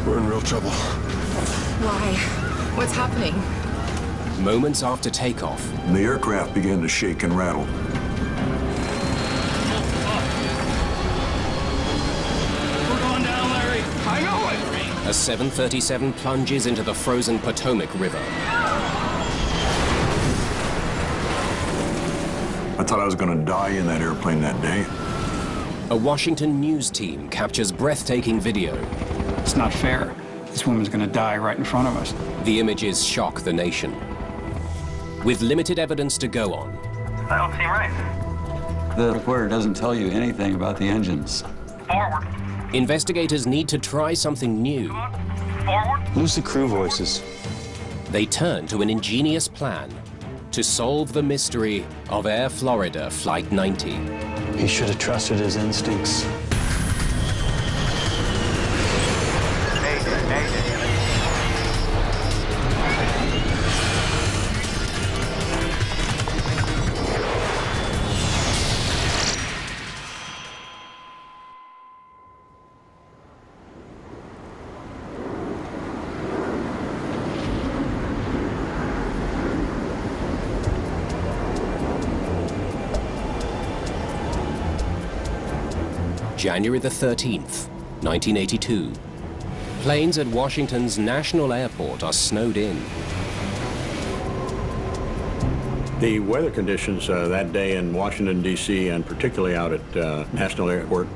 We're in real trouble. Why? What's happening? Moments after takeoff, The aircraft began to shake and rattle. We're going down, Larry. I know it. a 737 plunges into the frozen Potomac River. I thought I was going to die in that airplane that day. A Washington news team captures breathtaking video. It's not fair. This woman's gonna die right in front of us. The images shock the nation. With limited evidence to go on, That don't seem right. The recorder doesn't tell you anything about the engines. Forward. investigators need to try something new. Forward. Lose the crew voices. They turn to an ingenious plan to solve the mystery of Air Florida Flight 90. He should have trusted his instincts. January the 13th, 1982. Planes at Washington's National Airport are snowed in. The weather conditions that day in Washington, D.C., and particularly out at National Airport,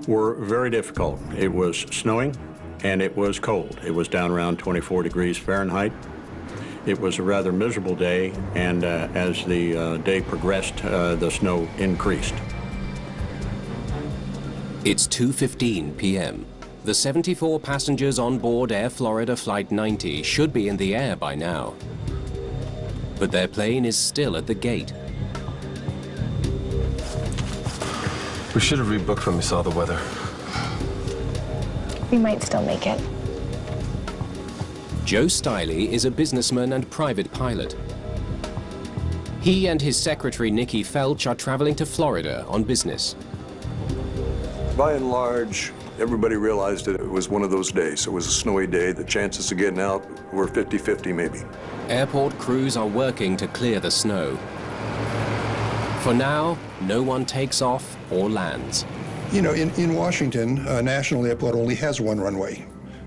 were very difficult. It was snowing and it was cold. It was down around 24 degrees Fahrenheit. It was a rather miserable day, and as the day progressed, the snow increased. It's 2:15 p.m. The 74 passengers on board Air Florida Flight 90 should be in the air by now. But their plane is still at the gate. We should have rebooked when we saw the weather. We might still make it. Joe Stiley is a businessman and private pilot. He and his secretary Nikki Felch are traveling to Florida on business. By and large, everybody realized that it was one of those days. It was a snowy day. The chances of getting out were 50-50 maybe. Airport crews are working to clear the snow. For now, no one takes off or lands. You know, in Washington, National Airport only has one runway,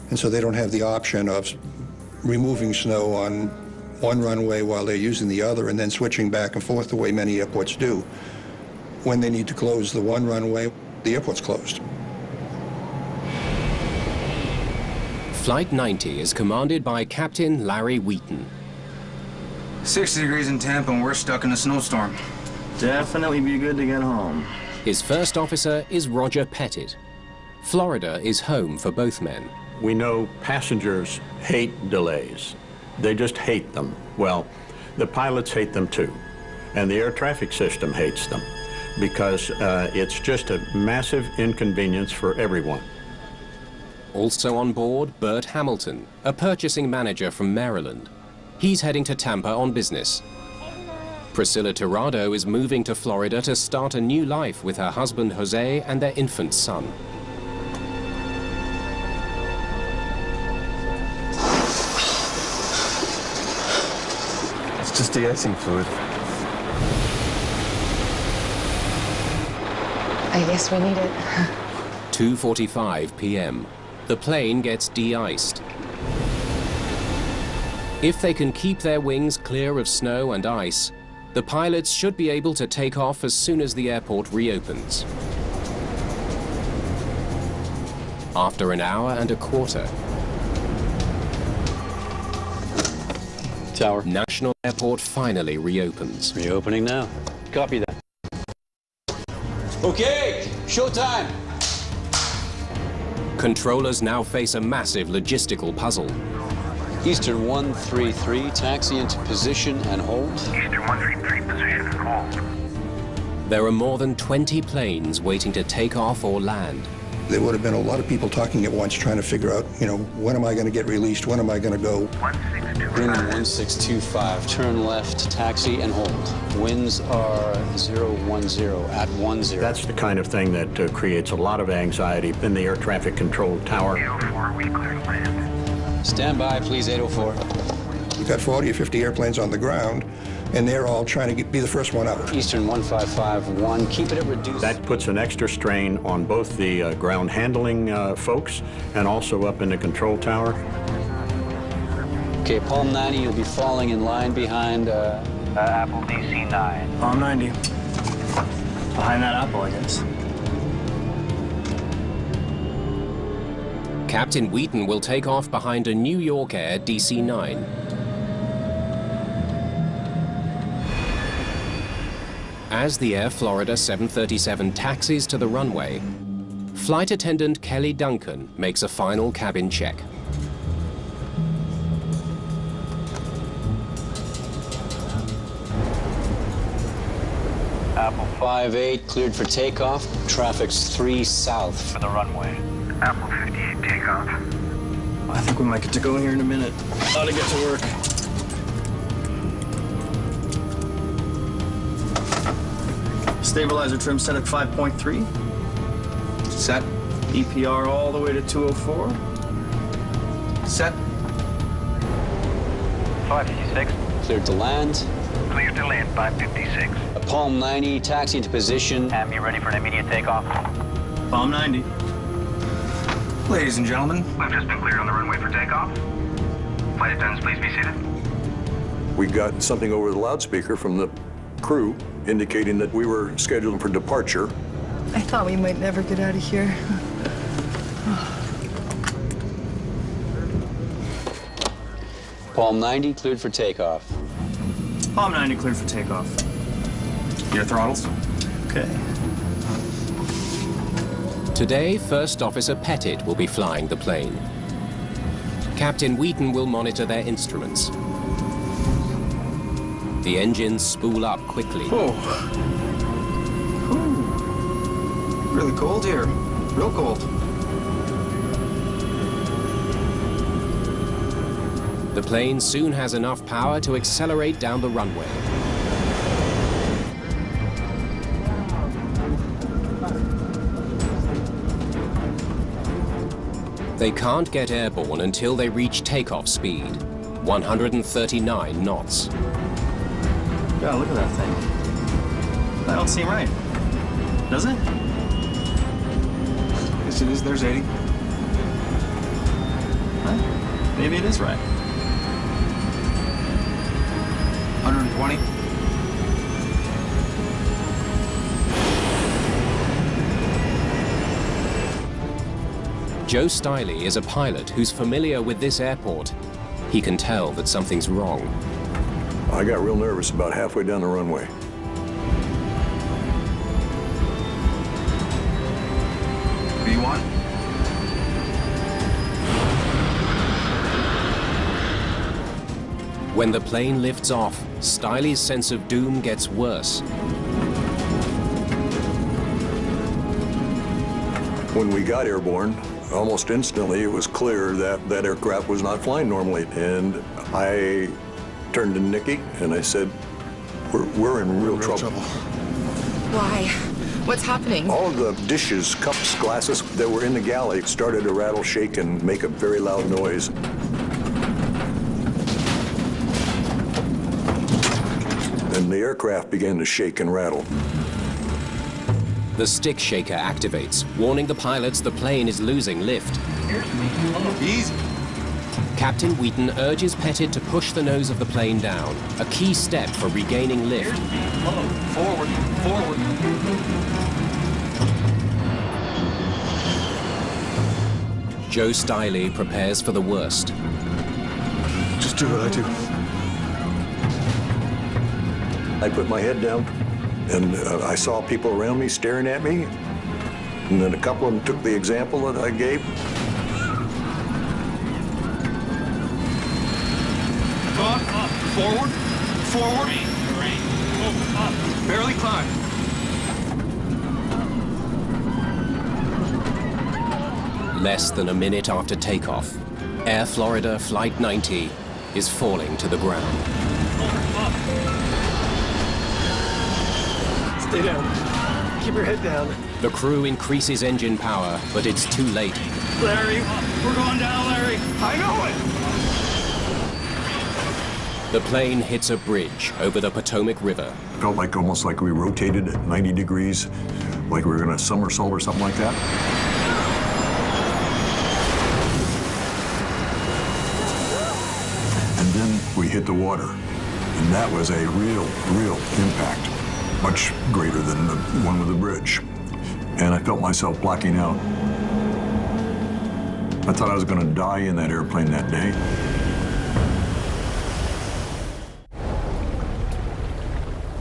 and so they don't have the option of removing snow on one runway while they're using the other and then switching back and forth the way many airports do. When they need to close the one runway, the airport's closed. Flight 90 is commanded by Captain Larry Wheaton. 60 degrees in Tampa and we're stuck in a snowstorm. Definitely be good to get home. His first officer is Roger Pettit. Florida is home for both men. We know passengers hate delays. They just hate them. Well, the pilots hate them too, and the air traffic system hates them, because it's just a massive inconvenience for everyone. Also on board, Bert Hamilton, a purchasing manager from Maryland. He's heading to Tampa on business. Priscilla Tirado is moving to Florida to start a new life with her husband Jose and their infant son. It's just de-icing fluid. I guess we need it. 2:45 p.m. The plane gets de-iced. If they can keep their wings clear of snow and ice, the pilots should be able to take off as soon as the airport reopens. After an hour and a quarter, Tower. National Airport finally reopens. Reopening now. Copy that. Okay, showtime. Controllers now face a massive logistical puzzle. Eastern 133, taxi into position and hold. Eastern 133, position and hold. There are more than 20 planes waiting to take off or land. There would have been a lot of people talking at once trying to figure out, you know, when am I going to get released? When am I going to go? Greenland 1625, turn left, taxi and hold. Winds are 010 at 10. That's the kind of thing that creates a lot of anxiety in the air traffic control tower. 804, we clear to land. Stand by, please, 804. You've got 40 or 50 airplanes on the ground, and they're all trying to be the first one out. Eastern 1551, keep it at reduced. That puts an extra strain on both the ground handling folks and also up in the control tower. Okay, Palm 90, you'll be falling in line behind Apple DC-9. Palm 90. Behind that apple, I guess. Captain Wheaton will take off behind a New York Air DC-9. As the Air Florida 737 taxis to the runway, flight attendant Kelly Duncan makes a final cabin check. Apple 58, cleared for takeoff. Traffic's 3 south. For the runway. Apple 58, takeoff. I think we might get to go here in a minute. Ought to get to work. Stabilizer trim set at 5.3. Set. EPR all the way to 204. Set. 556. Cleared to land. Clear to land, 556. A Palm 90, taxi into position. And be ready for an immediate takeoff. Palm 90. Ladies and gentlemen, We've just been cleared on the runway for takeoff. Flight attendants, please be seated. We got something over the loudspeaker from the crew indicating that we were scheduled for departure. I thought we might never get out of here. Palm 90, cleared for takeoff. Palm 90 cleared for takeoff. your throttles. Okay. Today, First Officer Pettit will be flying the plane. Captain Wheaton will monitor their instruments. The engines spool up quickly. Oh. Ooh. Really cold here. Real cold. The plane soon has enough power to accelerate down the runway. They can't get airborne until they reach takeoff speed, 139 knots. God, look at that thing. That don't seem right. Does it? Yes, it is. There's 80. Huh? Maybe it is right. 120. Joe Stiley is a pilot who's familiar with this airport. He can tell that something's wrong. I got real nervous about halfway down the runway. B1. When the plane lifts off, Stiley's sense of doom gets worse. When we got airborne, almost instantly it was clear that that aircraft was not flying normally. And I turned to Nikki and I said, we're in real trouble. Why? What's happening? All of the dishes, cups, glasses that were in the galley started to rattle, shake, and make a very loud noise. And the aircraft began to shake and rattle. The stick shaker activates, warning the pilots the plane is losing lift. Easy. Captain Wheaton urges Pettit to push the nose of the plane down, a key step for regaining lift. Forward, forward. Joe Stiley prepares for the worst. Just do what I do. I put my head down, and I saw people around me staring at me, and then a couple of them took the example that I gave. Up, forward, forward. Up. Barely climb. Less than a minute after takeoff, Air Florida Flight 90 is falling to the ground. Stay down. Keep your head down. The crew increases engine power, but it's too late. Larry, we're going down, Larry. I know it. The plane hits a bridge over the Potomac River. Felt like almost like we rotated at 90 degrees, like we were going to somersault or something like that. And then we hit the water, and that was a real impact, much greater than the one with the bridge. And I felt myself blacking out. I thought I was going to die in that airplane that day.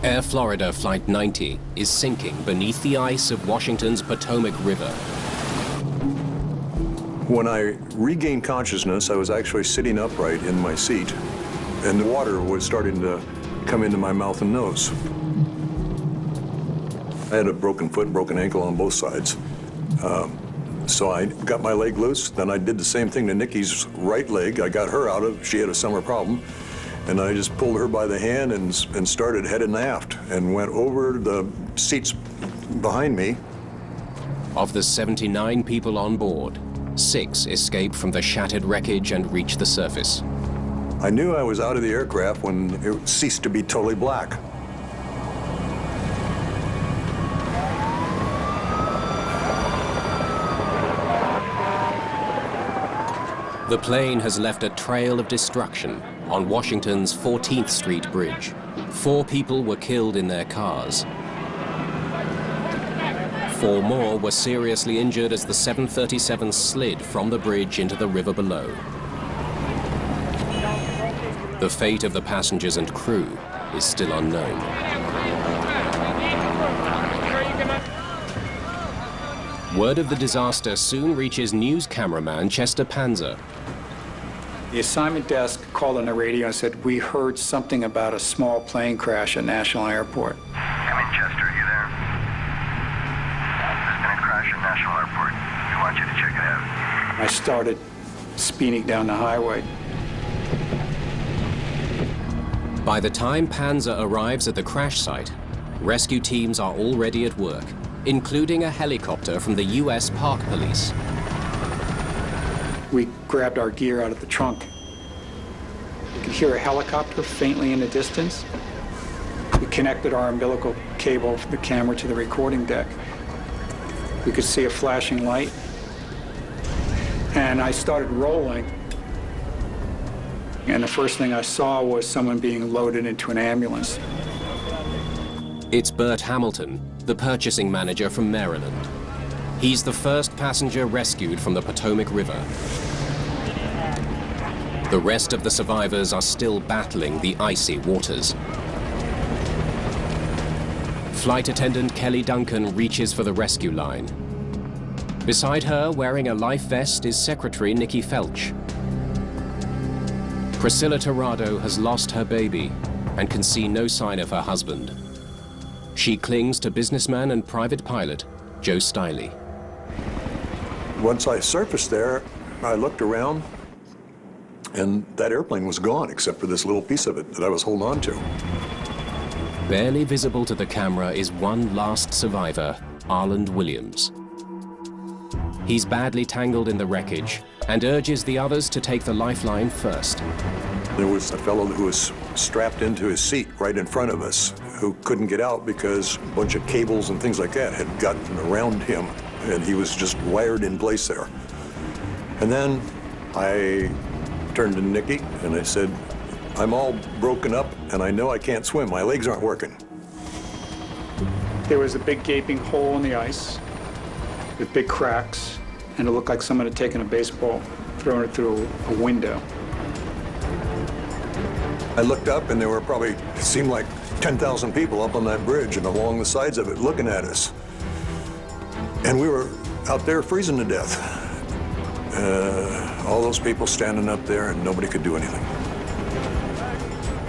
Air Florida Flight 90 is sinking beneath the ice of Washington's Potomac River. When I regained consciousness, I was actually sitting upright in my seat, and the water was starting to come into my mouth and nose. I had a broken foot, broken ankle on both sides. So I got my leg loose, then I did the same thing to Nikki's right leg. I got her out of, she had a summer problem, and I just pulled her by the hand and started heading aft and went over the seats behind me. Of the 79 people on board, 6 escaped from the shattered wreckage and reached the surface. I knew I was out of the aircraft when it ceased to be totally black. The plane has left a trail of destruction on Washington's 14th Street Bridge. 4 people were killed in their cars. 4 more were seriously injured as the 737 slid from the bridge into the river below. The fate of the passengers and crew is still unknown. Word of the disaster soon reaches news cameraman Chester Panzer. The assignment desk called on the radio and said, "We heard something about a small plane crash at National Airport." Come in, Chester. You there? There's been a crash at National Airport. We want you to check it out. I started speeding down the highway. By the time Panzer arrives at the crash site, rescue teams are already at work, including a helicopter from the U.S. Park Police. We grabbed our gear out of the trunk. We could hear a helicopter faintly in the distance. We connected our umbilical cable from the camera to the recording deck. We could see a flashing light. And I started rolling. And the first thing I saw was someone being loaded into an ambulance. It's Bert Hamilton, the purchasing manager from Maryland. He's the first passenger rescued from the Potomac River. The rest of the survivors are still battling the icy waters. Flight attendant Kelly Duncan reaches for the rescue line. Beside her, wearing a life vest, is Secretary Nikki Felch. Priscilla Tirado has lost her baby and can see no sign of her husband. She clings to businessman and private pilot Joe Stiley. Once I surfaced there, I looked around, and that airplane was gone except for this little piece of it that I was holding on to. Barely visible to the camera is one last survivor, Arland Williams. He's badly tangled in the wreckage and urges the others to take the lifeline first. There was a fellow who was strapped into his seat right in front of us who couldn't get out because a bunch of cables and things like that had gotten around him, and he was just wired in place there. And then I turned to Nikki and I said, "I'm all broken up and I know I can't swim. My legs aren't working." There was a big gaping hole in the ice with big cracks, and it looked like someone had taken a baseball, thrown it through a window. I looked up and there were probably, it seemed like 10,000 people up on that bridge and along the sides of it looking at us. And we were out there freezing to death. All those people standing up there and nobody could do anything.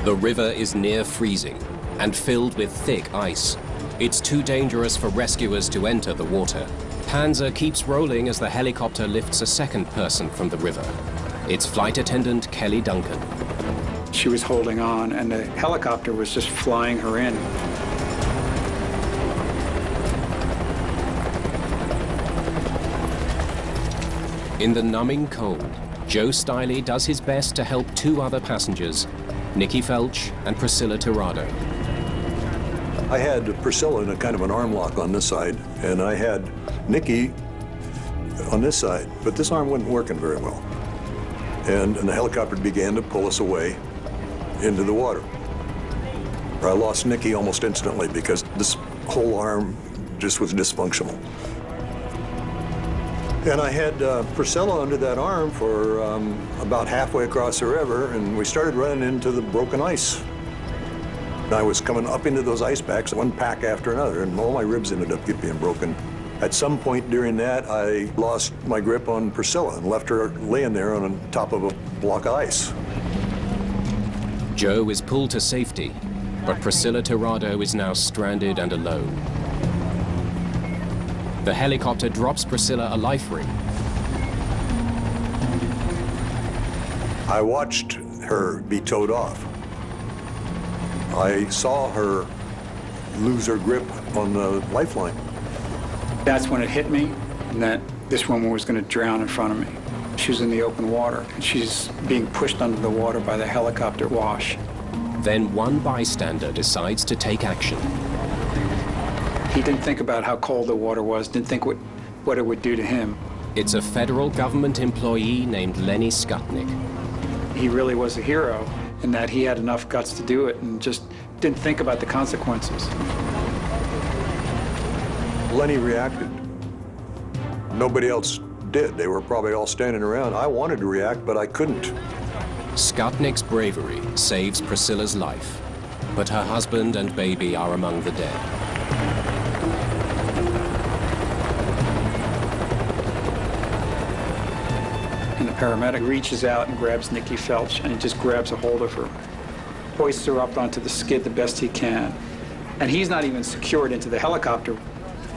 The river is near freezing and filled with thick ice. It's too dangerous for rescuers to enter the water. Panzer keeps rolling as the helicopter lifts a second person from the river. It's flight attendant Kelly Duncan. She was holding on, and the helicopter was just flying her in. In the numbing cold, Joe Stiley does his best to help two other passengers, Nikki Felch and Priscilla Tirado. I had Priscilla in a kind of an arm lock on this side, and I had Nikki on this side, but this arm wasn't working very well. And the helicopter began to pull us away into the water. I lost Nikki almost instantly because this whole arm just was dysfunctional. And I had Priscilla under that arm for about halfway across the river, and we started running into the broken ice. And I was coming up into those ice packs, one pack after another, and all my ribs ended up being broken. At some point during that, I lost my grip on Priscilla and left her laying there on top of a block of ice. Joe is pulled to safety, but Priscilla Tirado is now stranded and alone. The helicopter drops Priscilla a life ring. I watched her be towed off. I saw her lose her grip on the lifeline. That's when it hit me, and that this woman was going to drown in front of me. She was in the open water, and she's being pushed under the water by the helicopter wash. Then one bystander decides to take action. He didn't think about how cold the water was, didn't think what it would do to him. It's a federal government employee named Lenny Skutnik. He really was a hero in that he had enough guts to do it and just didn't think about the consequences. Lenny reacted. Nobody else did. They were probably all standing around. I wanted to react, but I couldn't. Skutnik's bravery saves Priscilla's life, but her husband and baby are among the dead. And the paramedic reaches out and grabs Nikki Felch, and he just grabs a hold of her, hoists her up onto the skid the best he can. And he's not even secured into the helicopter.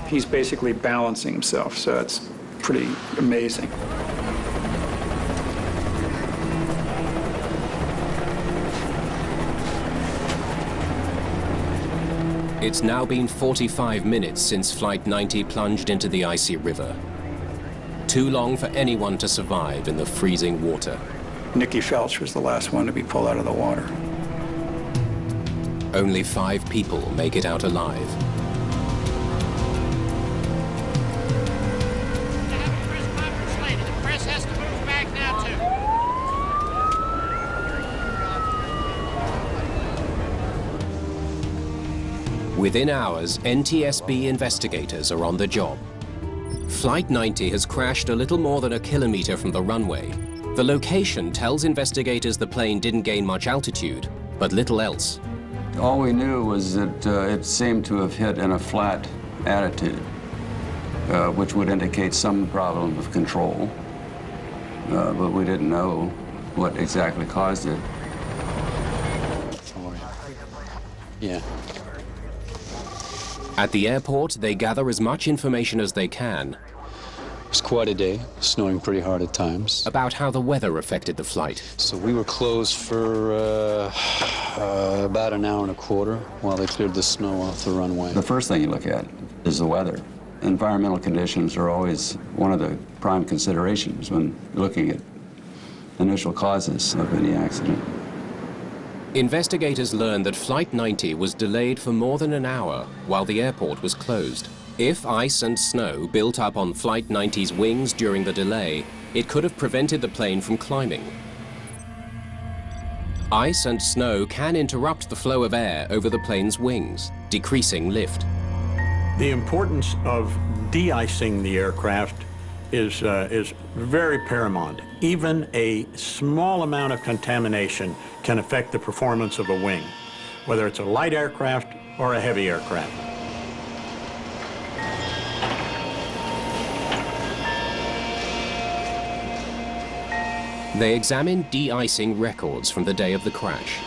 He's basically balancing himself, so it's pretty amazing. It's now been 45 minutes since Flight 90 plunged into the icy river. Too long for anyone to survive in the freezing water. Nikki Felch was the last one to be pulled out of the water. Only 5 people make it out alive. The press has to move back now, too. Within hours, NTSB investigators are on the job. Flight 90 has crashed a little more than a kilometer from the runway. The location tells investigators the plane didn't gain much altitude, but little else. All we knew was that it seemed to have hit in a flat attitude, which would indicate some problem of control, but we didn't know what exactly caused it. Yeah. At the airport, they gather as much information as they can. It was quite a day, snowing pretty hard at times. About how the weather affected the flight. So we were closed for about an hour and a quarter while they cleared the snow off the runway. The first thing you look at is the weather. Environmental conditions are always one of the prime considerations when looking at initial causes of any accident. Investigators learned that Flight 90 was delayed for more than an hour while the airport was closed. If ice and snow built up on Flight 90's wings during the delay, it could have prevented the plane from climbing. Ice and snow can interrupt the flow of air over the plane's wings, decreasing lift. The importance of de-icing the aircraft is very paramount. Even a small amount of contamination can affect the performance of a wing, whether it's a light aircraft or a heavy aircraft. They examined de-icing records from the day of the crash.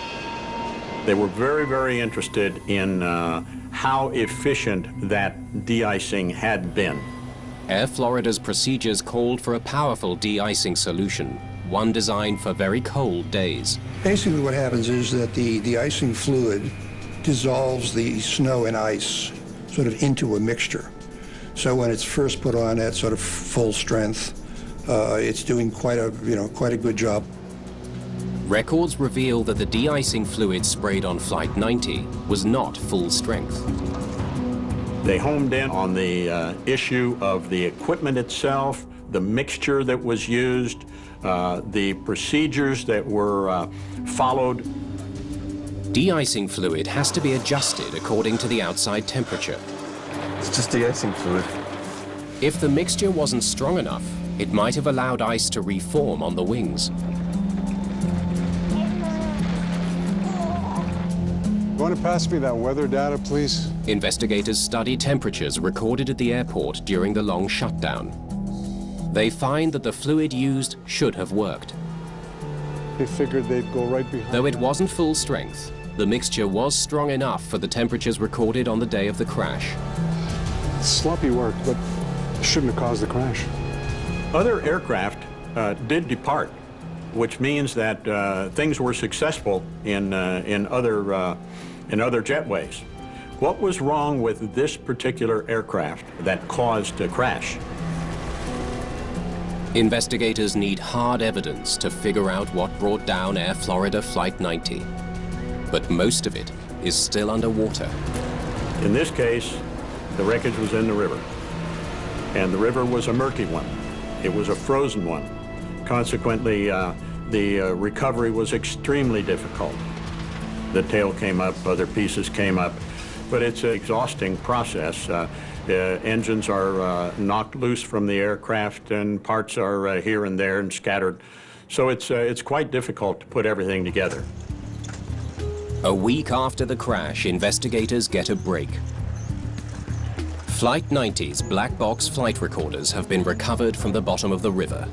They were very, very interested in how efficient that de-icing had been. Air Florida's procedures called for a powerful de-icing solution, one designed for very cold days. Basically what happens is that the de-icing fluid dissolves the snow and ice sort of into a mixture. So when it's first put on at sort of full strength, it's doing quite a good job. Records reveal that the de-icing fluid sprayed on Flight 90 was not full strength. They homed in on the issue of the equipment itself, the mixture that was used, the procedures that were followed. De-icing fluid has to be adjusted according to the outside temperature. It's just de-icing fluid. If the mixture wasn't strong enough, it might have allowed ice to reform on the wings. Want to pass me that weather data, please? Investigators study temperatures recorded at the airport during the long shutdown. They find that the fluid used should have worked. They figured they'd go right behind. Though it wasn't full strength, the mixture was strong enough for the temperatures recorded on the day of the crash. Sloppy work, but shouldn't have caused the crash. Other aircraft did depart, which means that things were successful in other jetways. What was wrong with this particular aircraft that caused a crash? Investigators need hard evidence to figure out what brought down Air Florida Flight 90. But most of it is still underwater. In this case, the wreckage was in the river. And the river was a murky one. It was a frozen one. Consequently, the recovery was extremely difficult. The tail came up, other pieces came up, but it's an exhausting process. Engines are knocked loose from the aircraft and parts are here and there and scattered. So it's quite difficult to put everything together. A week after the crash, investigators get a break. Flight 90's black box flight recorders have been recovered from the bottom of the river.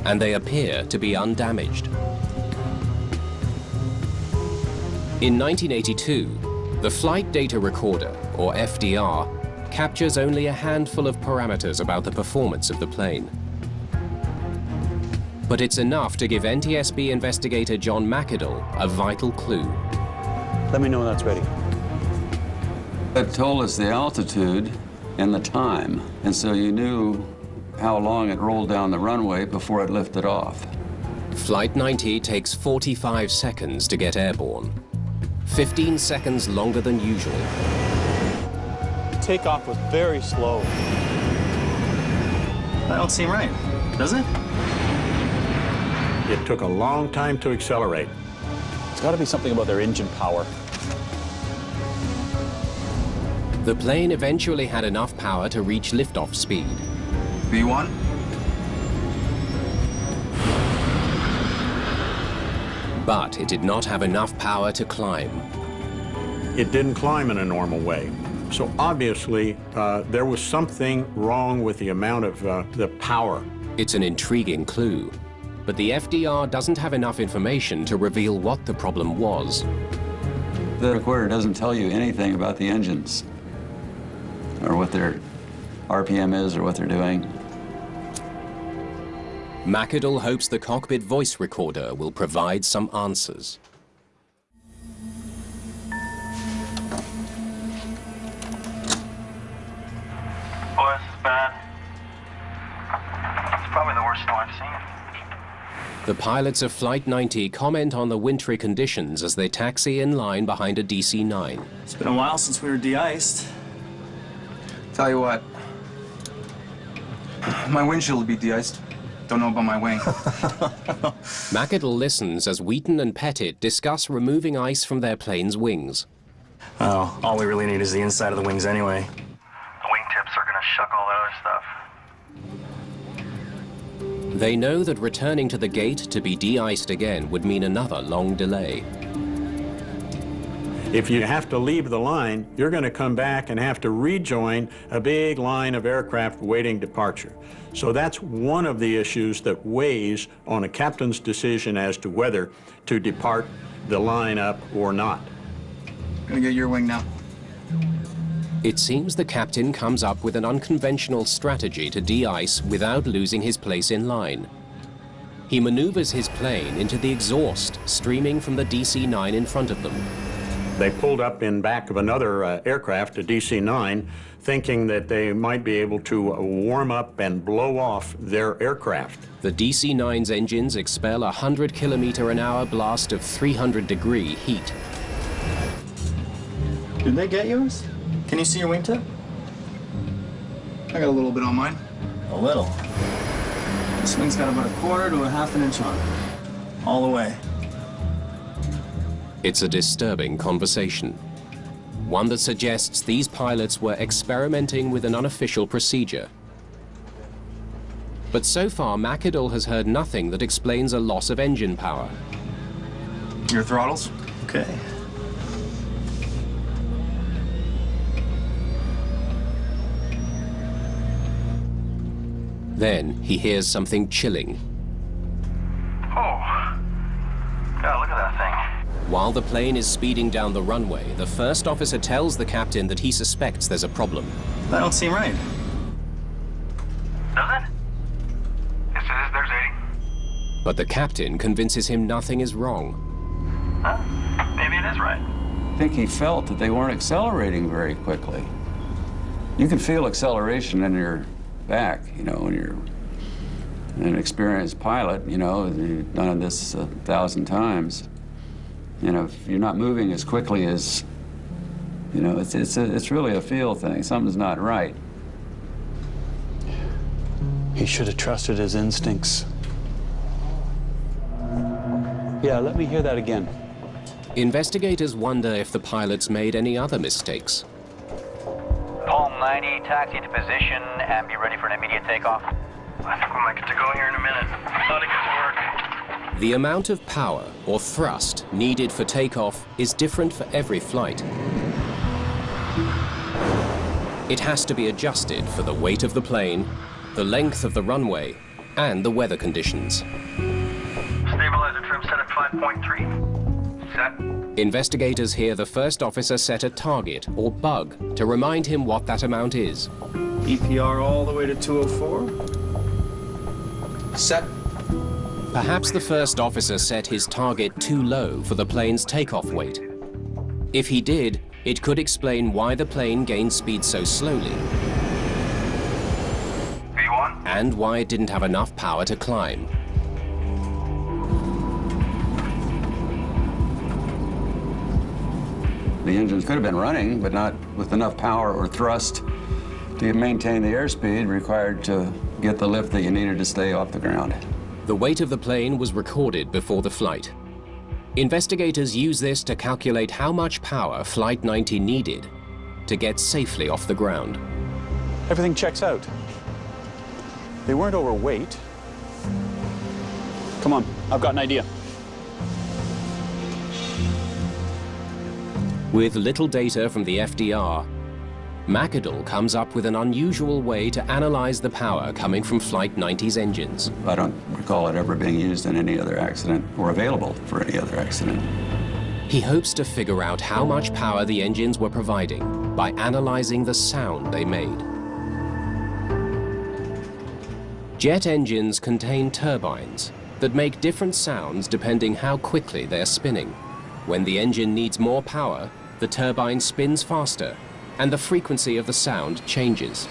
And they appear to be undamaged. In 1982, the Flight Data Recorder, or FDR, captures only a handful of parameters about the performance of the plane. But it's enough to give NTSB investigator John McAdle a vital clue. Let me know when that's ready. It told us the altitude and the time, and so you knew how long it rolled down the runway before it lifted off. Flight 90 takes 45 seconds to get airborne, 15 seconds longer than usual. Takeoff was very slow. That don't seem right, does it? It took a long time to accelerate. It's got to be something about their engine power. The plane eventually had enough power to reach liftoff speed. B1? But it did not have enough power to climb. It didn't climb in a normal way. So obviously, there was something wrong with the amount of the power. It's an intriguing clue, but the FDR doesn't have enough information to reveal what the problem was. The recorder doesn't tell you anything about the engines, or what their RPM is, or what they're doing. McAdle hopes the cockpit voice recorder will provide some answers. Boy, this is bad. It's probably the worst snow I've seen. The pilots of Flight 90 comment on the wintry conditions as they taxi in line behind a DC-9. It's been a while since we were de-iced. Tell you what, my windshield will be de-iced. Don't know about my wing. McAdle listens as Wheaton and Pettit discuss removing ice from their plane's wings. Oh, all we really need is the inside of the wings anyway. The wingtips are gonna shuck all that other stuff. They know that returning to the gate to be de-iced again would mean another long delay. If you have to leave the line, you're going to come back and have to rejoin a big line of aircraft waiting departure. So that's one of the issues that weighs on a captain's decision as to whether to depart the line up or not. Gonna get your wing now. It seems the captain comes up with an unconventional strategy to de-ice without losing his place in line. He maneuvers his plane into the exhaust streaming from the DC-9 in front of them. They pulled up in back of another aircraft, a DC-9, thinking that they might be able to warm up and blow off their aircraft. The DC-9's engines expel a 100-kilometer-an-hour blast of 300-degree heat. Did they get yours? Can you see your wingtip? I got a little bit on mine. A little. This wing's got about 1/4 to 1/2 inch on it. All the way. It's a disturbing conversation. One that suggests these pilots were experimenting with an unofficial procedure. But so far, McAdoo has heard nothing that explains a loss of engine power. Your throttles? Okay. Then he hears something chilling. Oh. Yeah, look at that thing. While the plane is speeding down the runway, the first officer tells the captain that he suspects there's a problem. That don't seem right. Does it? It says there's 80. But the captain convinces him nothing is wrong. Huh? Maybe it is right. I think he felt that they weren't accelerating very quickly. You can feel acceleration in your back, you know, when you're an experienced pilot, you know, you've done this 1,000 times. You know, if you're not moving as quickly as, you know, it's really a feel thing. Something's not right. He should have trusted his instincts. Yeah, let me hear that again. Investigators wonder if the pilots made any other mistakes. Palm 90, taxi to position and be ready for an immediate takeoff. I think we might get to go here in a minute. Thought it could work. The amount of power or thrust needed for takeoff is different for every flight. It has to be adjusted for the weight of the plane, the length of the runway, and the weather conditions. Stabilizer trim set at 5.3. Set. Investigators hear the first officer set a target or bug to remind him what that amount is. EPR all the way to 204. Set. Perhaps the first officer set his target too low for the plane's takeoff weight. If he did, it could explain why the plane gained speed so slowly. V1. And why it didn't have enough power to climb. The engines could have been running, but not with enough power or thrust to maintain the airspeed required to get the lift that you needed to stay off the ground. The weight of the plane was recorded before the flight. Investigators use this to calculate how much power Flight 90 needed to get safely off the ground. Everything checks out. They weren't overweight. Come on, I've got an idea. With little data from the FDR, McAdoo comes up with an unusual way to analyze the power coming from Flight 90's engines. I don't recall it ever being used in any other accident or available for any other accident. He hopes to figure out how much power the engines were providing by analyzing the sound they made. Jet engines contain turbines that make different sounds depending how quickly they're spinning. When the engine needs more power, the turbine spins faster, and the frequency of the sound changes.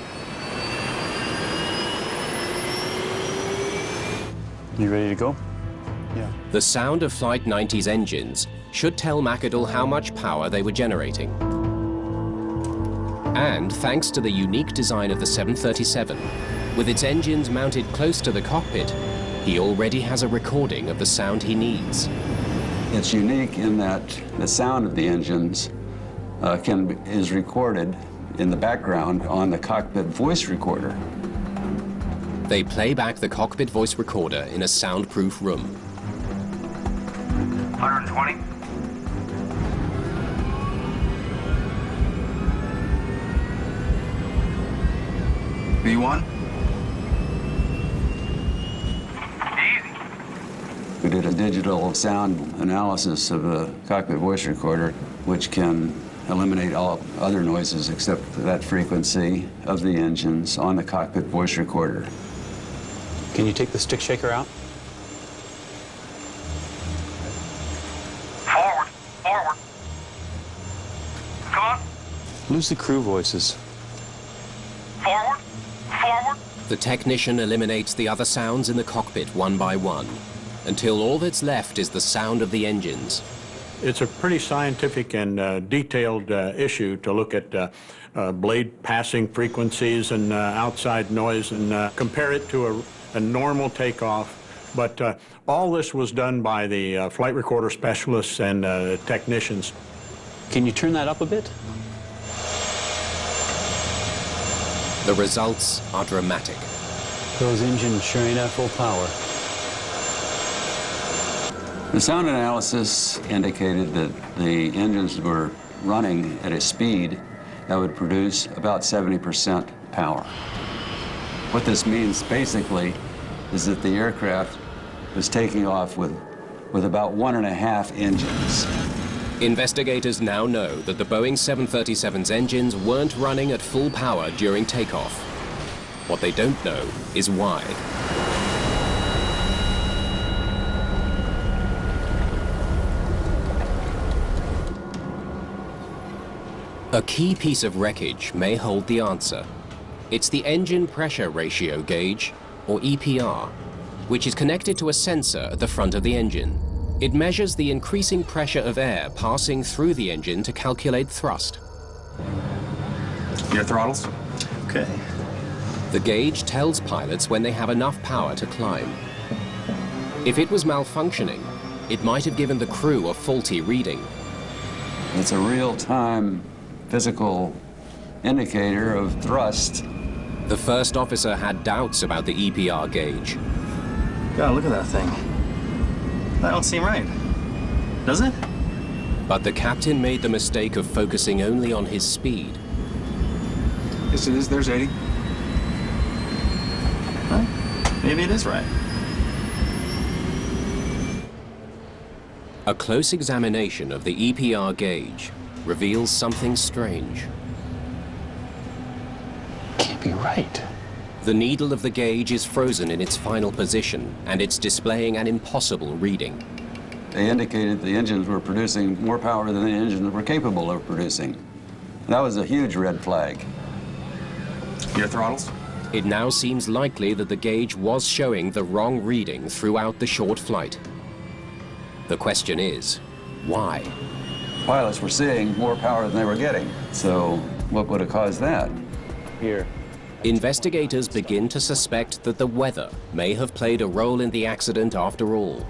You ready to go? Yeah. The sound of Flight 90's engines should tell McAdoo how much power they were generating. And thanks to the unique design of the 737, with its engines mounted close to the cockpit, he already has a recording of the sound he needs. It's unique in that the sound of the engines is recorded in the background on the cockpit voice recorder. They play back the cockpit voice recorder in a soundproof room. 120. V1. Easy. We did a digital sound analysis of the cockpit voice recorder, which can eliminate all other noises except that frequency of the engines on the cockpit voice recorder. Can you take the stick shaker out? Forward. Forward. Come on. Lose the crew voices. Forward. Forward. The technician eliminates the other sounds in the cockpit one by one, until all that's left is the sound of the engines. It's a pretty scientific and detailed issue to look at blade passing frequencies and outside noise and compare it to a normal takeoff. But all this was done by the flight recorder specialists and technicians. Can you turn that up a bit? The results are dramatic. Those engines sure ain't at full power. The sound analysis indicated that the engines were running at a speed that would produce about 70% power. What this means basically is that the aircraft was taking off with about 1.5 engines. Investigators now know that the Boeing 737's engines weren't running at full power during takeoff. What they don't know is why. A key piece of wreckage may hold the answer. It's the engine pressure ratio gauge, or EPR, which is connected to a sensor at the front of the engine. It measures the increasing pressure of air passing through the engine to calculate thrust. Your throttles? Okay. The gauge tells pilots when they have enough power to climb. If it was malfunctioning, it might have given the crew a faulty reading. It's a real-time physical indicator of thrust. The first officer had doubts about the EPR gauge. God, look at that thing. That don't seem right. Does it? But the captain made the mistake of focusing only on his speed. Yes, it is. There's 80. Well, maybe it is right. A close examination of the EPR gauge reveals something strange. Can't be right. The needle of the gauge is frozen in its final position, and it's displaying an impossible reading. They indicated the engines were producing more power than the engines were capable of producing. That was a huge red flag. Your throttles? It now seems likely that the gauge was showing the wrong reading throughout the short flight. The question is, why? Pilots were seeing more power than they were getting, so what would have caused that? Here. Investigators begin to suspect that the weather may have played a role in the accident after all.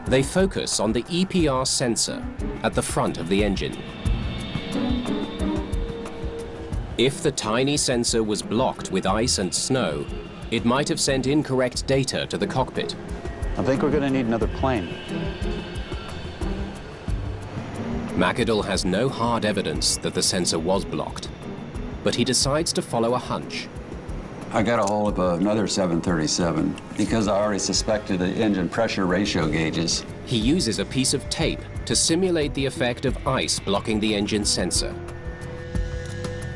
They focus on the EPR sensor at the front of the engine. If the tiny sensor was blocked with ice and snow, it might have sent incorrect data to the cockpit. I think we're going to need another plane. McAdoo has no hard evidence that the sensor was blocked, but he decides to follow a hunch. I got a hold of another 737 because I already suspected the engine pressure ratio gauges. He uses a piece of tape to simulate the effect of ice blocking the engine sensor.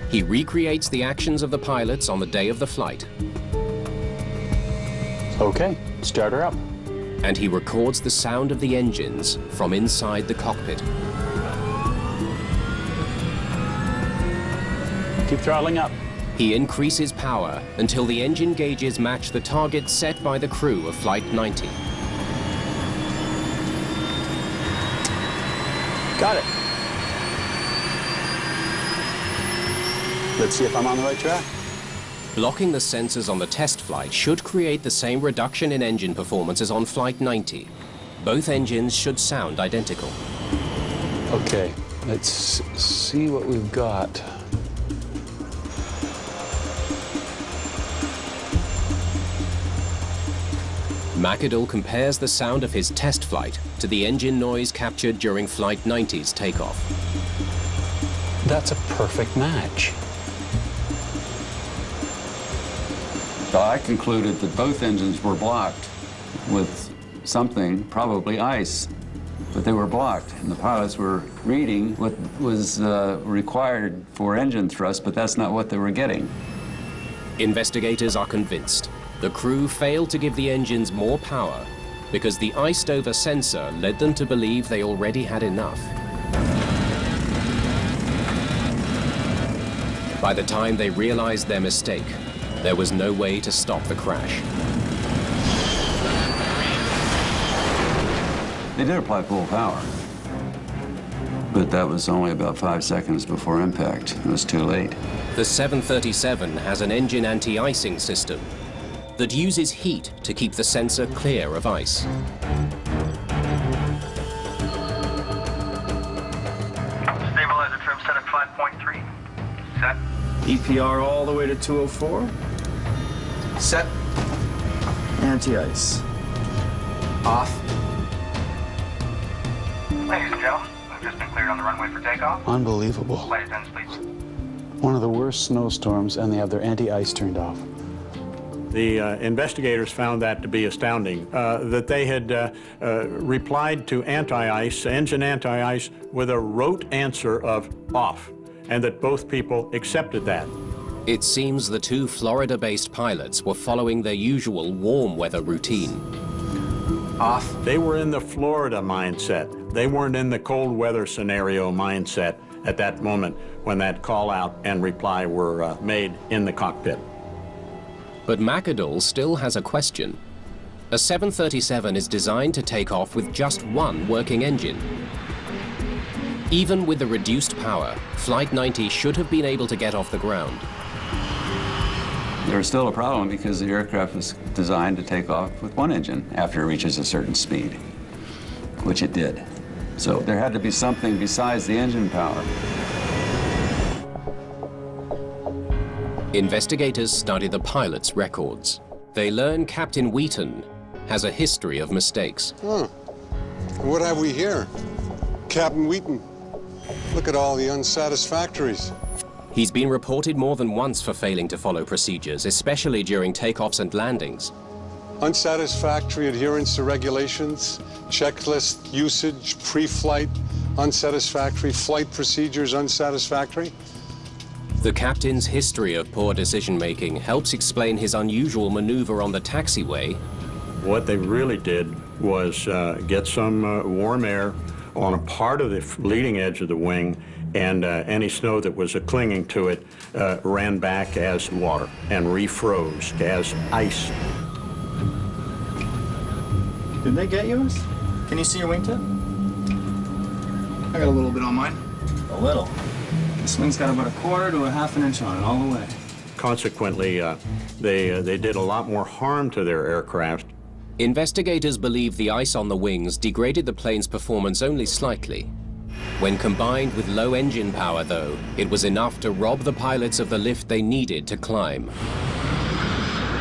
He recreates the actions of the pilots on the day of the flight. Okay, start her up. And he records the sound of the engines from inside the cockpit. Keep throttling up. He increases power until the engine gauges match the target set by the crew of Flight 90. Got it. Let's see if I'm on the right track. Blocking the sensors on the test flight should create the same reduction in engine performance as on Flight 90. Both engines should sound identical. Okay, let's see what we've got. McAdoo compares the sound of his test flight to the engine noise captured during Flight 90's takeoff. That's a perfect match. So I concluded that both engines were blocked with something, probably ice. but they were blocked, and the pilots were reading what was required for engine thrust, but that's not what they were getting. Investigators are convinced the crew failed to give the engines more power because the iced-over sensor led them to believe they already had enough. By the time they realized their mistake, there was no way to stop the crash. They did apply full power, but that was only about 5 seconds before impact. It was too late. The 737 has an engine anti-icing system that uses heat to keep the sensor clear of ice. Stabilizer trim set at 5.3. Set. EPR all the way to 204. Set. Anti-ice. Off. Ladies and gentlemen, we've just been cleared on the runway for takeoff. Unbelievable. Flight attendants, please. One of the worst snowstorms, and they have their anti-ice turned off. The investigators found that to be astounding, that they had replied to anti-ice, engine anti-ice, with a rote answer of off, and that both people accepted that. It seems the two Florida-based pilots were following their usual warm weather routine. Off. They were in the Florida mindset. They weren't in the cold weather scenario mindset at that moment when that call out and reply were made in the cockpit. But McAdoo still has a question. A 737 is designed to take off with just one working engine. Even with the reduced power, Flight 90 should have been able to get off the ground. There was still a problem because the aircraft was designed to take off with one engine after it reaches a certain speed, which it did. So there had to be something besides the engine power. Investigators study the pilot's records. They learn Captain Wheaton has a history of mistakes. Huh. What have we here? Captain Wheaton. Look at all the unsatisfactories. He's been reported more than once for failing to follow procedures, especially during takeoffs and landings. Unsatisfactory adherence to regulations, checklist usage, pre-flight, unsatisfactory, flight procedures, unsatisfactory. The captain's history of poor decision-making helps explain his unusual maneuver on the taxiway. What they really did was get some warm air on a part of the leading edge of the wing, and any snow that was clinging to it ran back as water and refroze as ice. Did they get yours? Can you see your wingtip? I got a little bit on mine. A little. This wing's got about 1/4 to 1/2 inch on it all the way. Consequently, they did a lot more harm to their aircraft. Investigators believe the ice on the wings degraded the plane's performance only slightly. When combined with low engine power, though, it was enough to rob the pilots of the lift they needed to climb.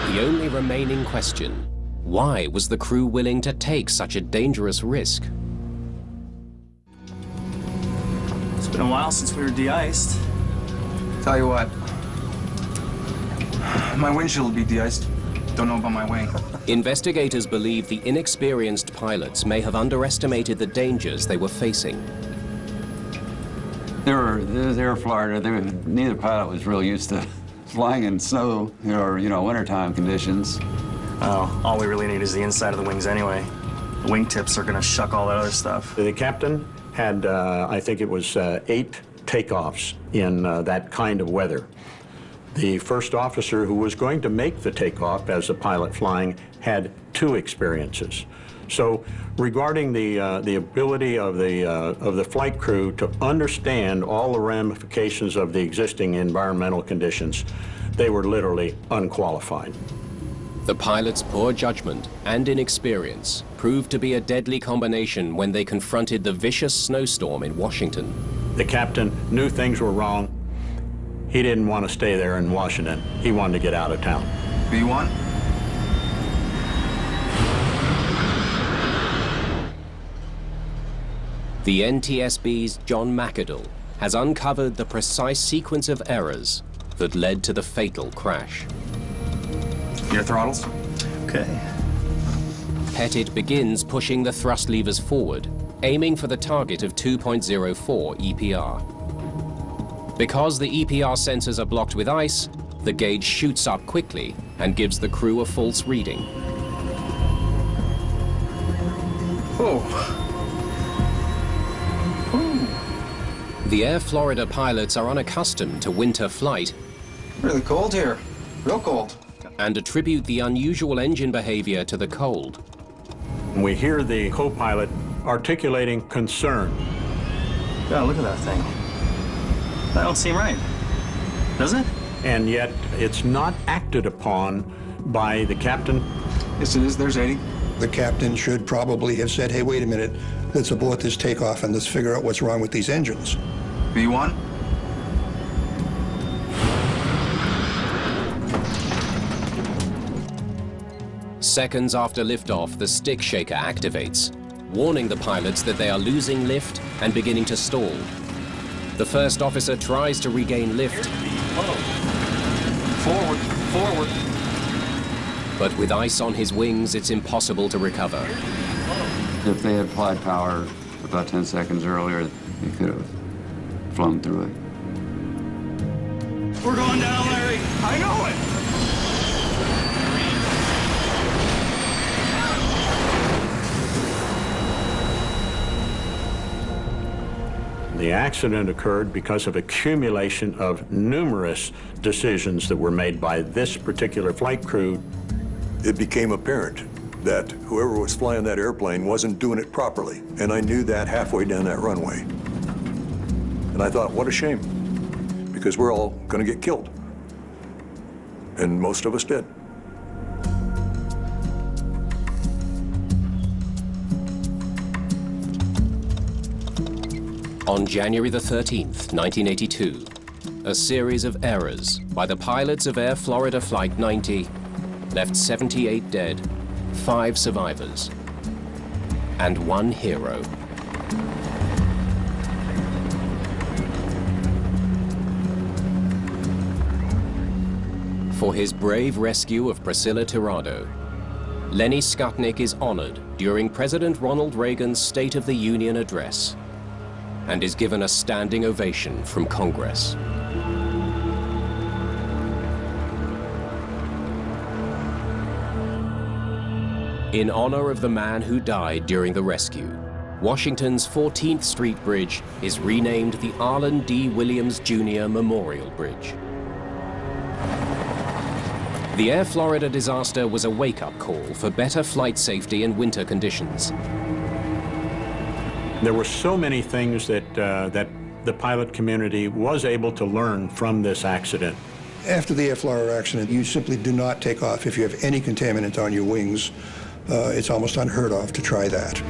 The only remaining question: why was the crew willing to take such a dangerous risk? It's been a while since we were de-iced. Tell you what, my windshield will be de-iced. Don't know about my wing. Investigators believe the inexperienced pilots may have underestimated the dangers they were facing. They were Florida. Neither pilot was real used to flying in snow or, wintertime conditions. Oh, all we really need is the inside of the wings anyway. The wingtips are going to shuck all that other stuff. The captain had, I think it was 8 takeoffs in that kind of weather. The first officer who was going to make the takeoff as a pilot flying had 2 experiences. So regarding the ability of the flight crew to understand all the ramifications of the existing environmental conditions, they were literally unqualified. The pilots' poor judgment and inexperience proved to be a deadly combination when they confronted the vicious snowstorm in Washington. The captain knew things were wrong. He didn't want to stay there in Washington. He wanted to get out of town. B1? The NTSB's John McAdoo has uncovered the precise sequence of errors that led to the fatal crash. Your throttles? Okay. Pettit begins pushing the thrust levers forward, aiming for the target of 2.04 EPR. Because the EPR sensors are blocked with ice, the gauge shoots up quickly and gives the crew a false reading. Oh. The Air Florida pilots are unaccustomed to winter flight. Really cold here. Real cold. And attribute the unusual engine behavior to the cold. We hear the co-pilot articulating concern. God, look at that thing. That don't seem right, does it? And yet it's not acted upon by the captain. Yes, it is. There's 80. The captain should probably have said, hey, wait a minute, let's abort this takeoff and let's figure out what's wrong with these engines. V1? Seconds after liftoff, the stick shaker activates, warning the pilots that they are losing lift and beginning to stall. The first officer tries to regain lift. Forward, forward. But with ice on his wings, it's impossible to recover. If they had applied power about 10 seconds earlier, they could have flown through it. We're going down, Larry. I know it. The accident occurred because of accumulation of numerous decisions that were made by this particular flight crew. It became apparent that whoever was flying that airplane wasn't doing it properly, and I knew that halfway down that runway. And I thought, what a shame, because we're all going to get killed. And most of us did. On January the 13th, 1982, a series of errors by the pilots of Air Florida Flight 90 left 78 dead, 5 survivors, and 1 hero. For his brave rescue of Priscilla Tirado, Lenny Skutnik is honored during President Ronald Reagan's State of the Union address and is given a standing ovation from Congress. In honor of the man who died during the rescue, Washington's 14th Street Bridge is renamed the Arlen D. Williams Jr. Memorial Bridge. The Air Florida disaster was a wake-up call for better flight safety in winter conditions. There were so many things that the pilot community was able to learn from this accident. After the Air Florida accident, you simply do not take off if you have any contaminant on your wings. It's almost unheard of to try that.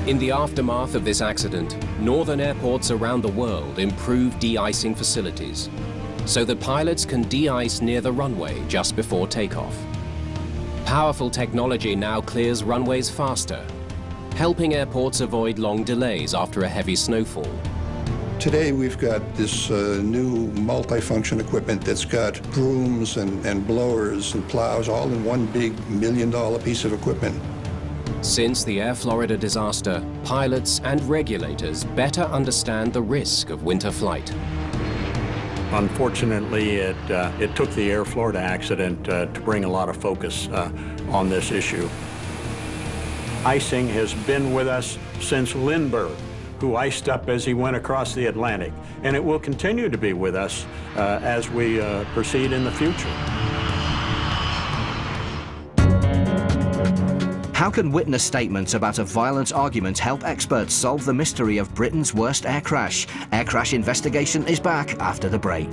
In the aftermath of this accident, northern airports around the world improved de-icing facilities so that pilots can de-ice near the runway just before takeoff. Powerful technology now clears runways faster, helping airports avoid long delays after a heavy snowfall. Today we've got this new multifunction equipment that's got brooms and blowers and plows all in one big $1 million piece of equipment. Since the Air Florida disaster, pilots and regulators better understand the risk of winter flight. Unfortunately, it took the Air Florida accident to bring a lot of focus on this issue. Icing has been with us since Lindbergh, who iced up as he went across the Atlantic, and it will continue to be with us as we proceed in the future. How can witness statements about a violent argument help experts solve the mystery of Britain's worst air crash? Air crash investigation is back after the break.